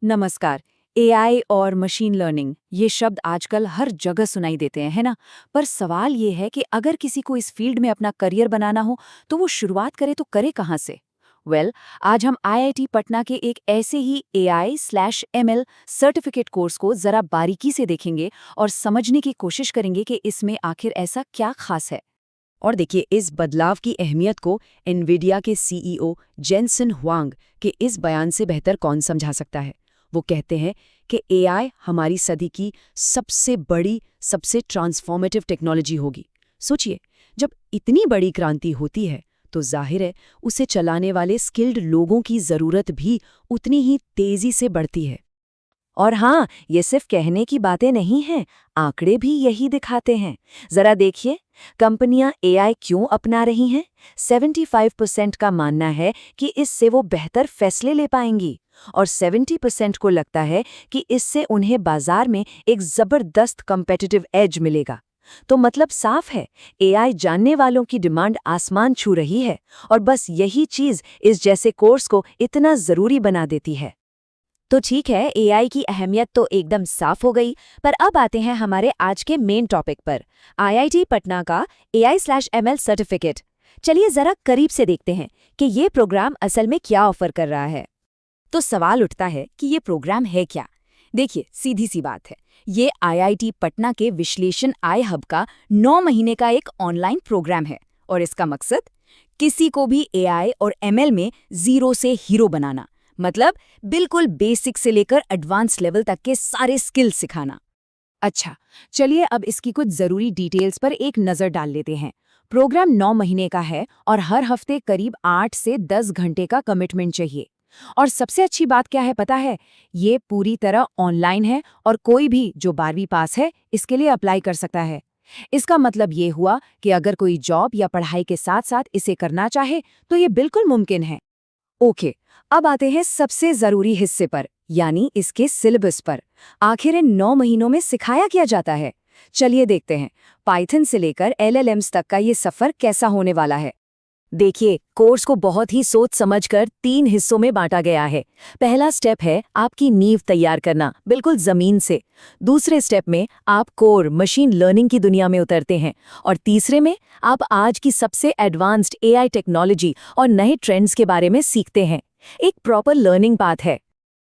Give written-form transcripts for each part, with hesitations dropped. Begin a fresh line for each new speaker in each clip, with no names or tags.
नमस्कार। एआई और machine learning ये शब्द आजकल हर जगह सुनाई देते हैं, है ना? पर सवाल ये है कि अगर किसी को इस फील्ड में अपना करियर बनाना हो, तो वो शुरुआत करे तो करे कहाँ से? आज हम आईआईटी पटना के एक ऐसे ही AI/ML सर्टिफिकेट कोर्स को जरा बारीकी से देखेंगे और समझने की कोशिश करेंगे कि इसमें आखिर ऐसा क्या खास है।
और देखिए, इस बदलाव की अहमियत को एनवीडिया के सीईओ जेनसन हुआंग के इस बयान से बेहतर कौन समझा सकता है। वो कहते हैं कि एआई हमारी सदी की सबसे बड़ी, सबसे ट्रांसफॉर्मेटिव टेक्नोलॉजी होगी। सोचिए, जब इतनी बड़ी क्रांति होती है तो जाहिर है उसे चलाने वाले स्किल्ड लोगों की ज़रूरत भी उतनी ही तेज़ी से बढ़ती है।
और हाँ, ये सिर्फ कहने की बातें नहीं हैं, आंकड़े भी यही दिखाते हैं। जरा देखिए, कंपनियां एआई क्यों अपना रही हैं? 75% का मानना है कि इससे वो बेहतर फैसले ले पाएंगी और 70% को लगता है कि इससे उन्हें बाजार में एक जबरदस्त कॉम्पिटिटिव एज मिलेगा। तो मतलब साफ है, एआई जानने वालों की डिमांड आसमान छू रही है और बस यही चीज इस जैसे कोर्स को इतना जरूरी बना देती है।
तो ठीक है, एआई की अहमियत तो एकदम साफ हो गई। पर अब आते हैं हमारे आज के मेन टॉपिक पर, आईआईटी पटना का AI/ML सर्टिफिकेट। चलिए जरा करीब से देखते हैं कि ये प्रोग्राम असल में क्या ऑफर कर रहा है। तो सवाल उठता है कि ये प्रोग्राम है क्या। देखिए, सीधी सी बात है, ये आईआईटी पटना के विश्लेषण आई हब का 9 महीने का एक ऑनलाइन प्रोग्राम है। और इसका मकसद किसी को भी एआई और एमएल में जीरो से हीरो बनाना, मतलब बिल्कुल बेसिक से लेकर एडवांस लेवल तक के सारे स्किल्स सिखाना।
अच्छा, चलिए अब इसकी कुछ जरूरी डिटेल्स पर एक नजर डाल लेते हैं। प्रोग्राम 9 महीने का है और हर हफ्ते करीब 8 से 10 घंटे का कमिटमेंट चाहिए। और सबसे अच्छी बात क्या है पता है? ये पूरी तरह ऑनलाइन है और कोई भी जो 12वीं पास है इसके लिए अप्लाई कर सकता है। इसका मतलब ये हुआ कि अगर कोई जॉब या पढ़ाई के साथ साथ इसे करना चाहे तो ये बिल्कुल मुमकिन है। ओके, अब आते हैं सबसे जरूरी हिस्से पर, यानी इसके सिलेबस पर। आखिर इन 9 महीनों में सिखाया क्या जाता है? चलिए देखते हैं, पाइथन से लेकर LLMs तक का ये सफर कैसा होने वाला है। देखिए, कोर्स को बहुत ही सोच समझकर 3 हिस्सों में बांटा गया है। पहला स्टेप है आपकी नींव तैयार करना, बिल्कुल जमीन से। दूसरे स्टेप में आप कोर मशीन लर्निंग की दुनिया में उतरते हैं और तीसरे में आप आज की सबसे एडवांस्ड एआई टेक्नोलॉजी और नए ट्रेंड्स के बारे में सीखते हैं। एक प्रॉपर लर्निंग पाथ है।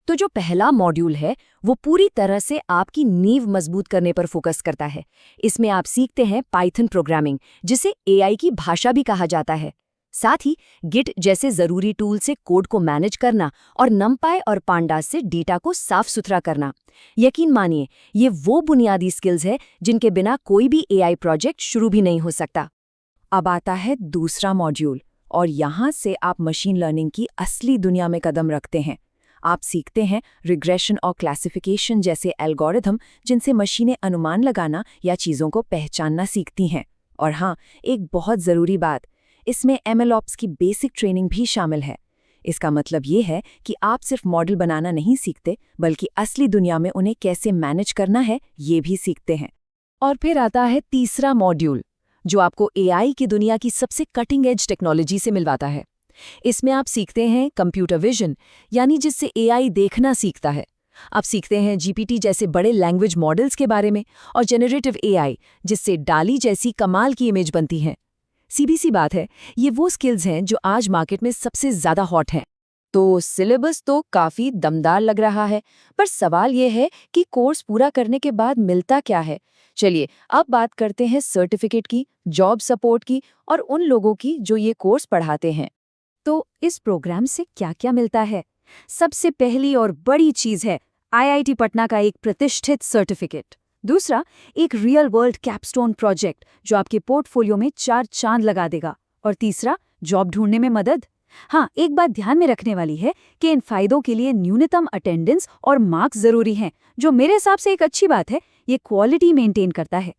तो जो पहला मॉड्यूल है वो पूरी तरह से आपकी नींव मजबूत करने पर फोकस करता है। इसमें आप सीखते हैं पाइथन प्रोग्रामिंग, जिसे एआई की भाषा भी कहा जाता है। साथ ही गिट जैसे जरूरी टूल से कोड को मैनेज करना और नमपाई और पांडास से डेटा को साफ सुथरा करना। यकीन मानिए, ये वो बुनियादी स्किल्स है जिनके बिना कोई भी एआई प्रोजेक्ट शुरू भी नहीं हो सकता। अब आता है दूसरा मॉड्यूल और यहाँ से आप मशीन लर्निंग की असली दुनिया में कदम रखते हैं। आप सीखते हैं रिग्रेशन और क्लासिफिकेशन जैसे एल्गोरिथम, जिनसे मशीनें अनुमान लगाना या चीज़ों को पहचानना सीखती हैं। और हाँ, एक बहुत ज़रूरी बात, इसमें MLOps की बेसिक ट्रेनिंग भी शामिल है। इसका मतलब ये है कि आप सिर्फ मॉडल बनाना नहीं सीखते, बल्कि असली दुनिया में उन्हें कैसे मैनेज करना है ये भी सीखते हैं। और फिर आता है तीसरा मॉड्यूल, जो आपको एआई की दुनिया की सबसे कटिंग एज टेक्नोलॉजी से मिलवाता है। इसमें आप सीखते हैं कंप्यूटर विजन, यानी जिससे एआई देखना सीखता है। आप सीखते हैं जीपीटी जैसे बड़े लैंग्वेज मॉडल्स के बारे में और जेनरेटिव एआई, जिससे डाली जैसी कमाल की इमेज बनती हैं। सीधी सी बात है, ये वो स्किल्स हैं जो आज मार्केट में सबसे ज्यादा हॉट हैं। तो सिलेबस तो काफी दमदार लग रहा है, पर सवाल ये है कि कोर्स पूरा करने के बाद मिलता क्या है। चलिए अब बात करते हैं सर्टिफिकेट की, जॉब सपोर्ट की और उन लोगों की जो ये कोर्स पढ़ाते हैं। तो इस प्रोग्राम से क्या-क्या मिलता है? सबसे पहली और बड़ी चीज है आईआईटी पटना का एक प्रतिष्ठित सर्टिफिकेट। दूसरा, एक रियल वर्ल्ड कैपस्टोन प्रोजेक्ट जो आपके पोर्टफोलियो में 4 चांद लगा देगा। और तीसरा, जॉब ढूंढने में मदद। हाँ, एक बात ध्यान में रखने वाली है कि इन फायदों के लिए न्यूनतम अटेंडेंस और मार्क्स जरूरी हैं, जो मेरे हिसाब से एक अच्छी बात है। ये क्वालिटी मेंटेन करता है।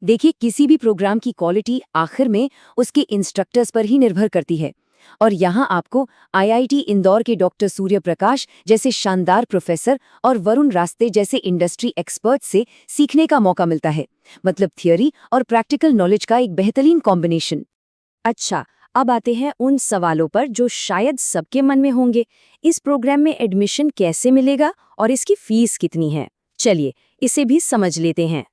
देखिए, किसी भी प्रोग्राम की क्वालिटी आखिर में उसके इंस्ट्रक्टर्स पर ही निर्भर करती है। और यहाँ आपको आईआईटी इंदौर के डॉक्टर सूर्य प्रकाश जैसे शानदार प्रोफेसर और वरुण रास्ते जैसे इंडस्ट्री एक्सपर्ट से सीखने का मौका मिलता है। मतलब थियरी और प्रैक्टिकल नॉलेज का एक बेहतरीन कॉम्बिनेशन। अच्छा,
अब आते हैं उन सवालों पर जो शायद सबके मन में होंगे। इस प्रोग्राम में एडमिशन कैसे मिलेगा और इसकी फीस कितनी है? चलिए इसे भी समझ लेते हैं।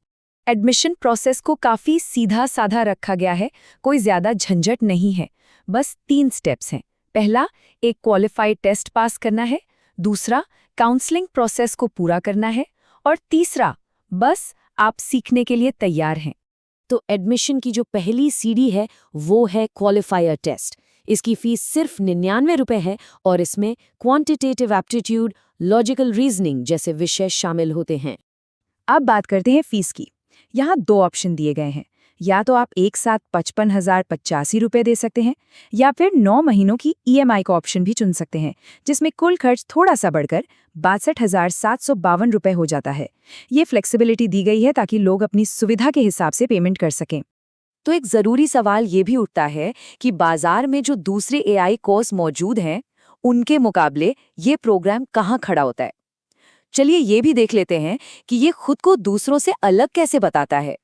एडमिशन प्रोसेस को काफी सीधा साधा रखा गया है, कोई ज्यादा झंझट नहीं है। बस 3 स्टेप्स हैं। पहला, एक क्वालिफाइड टेस्ट पास करना है। दूसरा, काउंसलिंग प्रोसेस को पूरा करना है। और तीसरा, बस आप सीखने के लिए तैयार हैं।
तो एडमिशन की जो पहली सीढ़ी है वो है क्वालिफायर टेस्ट। इसकी फीस सिर्फ 99 रुपए है और इसमें क्वांटिटेटिव एप्टीट्यूड, लॉजिकल रीजनिंग जैसे विषय शामिल होते हैं।
अब बात करते हैं फीस की। यहाँ 2 ऑप्शन दिए गए हैं। या तो आप एक साथ 55,085 रुपये दे सकते हैं, या फिर 9 महीनों की EMI का ऑप्शन भी चुन सकते हैं, जिसमें कुल खर्च थोड़ा सा बढ़कर 62,752 रुपये हो जाता है। ये फ्लेक्सिबिलिटी दी गई है ताकि लोग अपनी सुविधा के हिसाब से पेमेंट कर सकें।
तो एक जरूरी सवाल ये भी उठता है कि बाजार में जो दूसरे AI कोर्स मौजूद हैं, उनके मुकाबले ये प्रोग्राम कहाँ खड़ा होता है। चलिए ये भी देख लेते हैं कि ये खुद को दूसरों से अलग कैसे बताता है।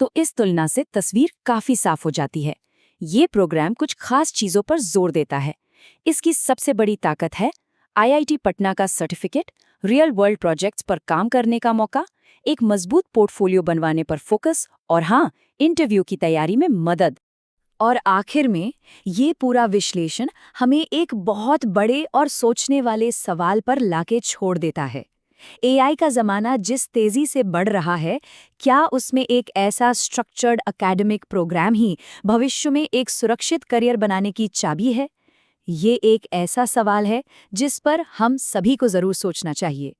तो इस तुलना से तस्वीर काफी साफ हो जाती है। ये प्रोग्राम कुछ खास चीजों पर जोर देता है। इसकी सबसे बड़ी ताकत है IIT पटना का सर्टिफिकेट, रियल वर्ल्ड प्रोजेक्ट्स पर काम करने का मौका, एक मजबूत पोर्टफोलियो बनवाने पर फोकस और हाँ, इंटरव्यू की तैयारी में मदद। और आखिर में ये पूरा विश्लेषण हमें एक बहुत बड़े और सोचने वाले सवाल पर लाके छोड़ देता है। AI का ज़माना जिस तेज़ी से बढ़ रहा है, क्या उसमें एक ऐसा स्ट्रक्चर्ड एकेडमिक प्रोग्राम ही भविष्य में एक सुरक्षित करियर बनाने की चाबी है? ये एक ऐसा सवाल है जिस पर हम सभी को ज़रूर सोचना चाहिए।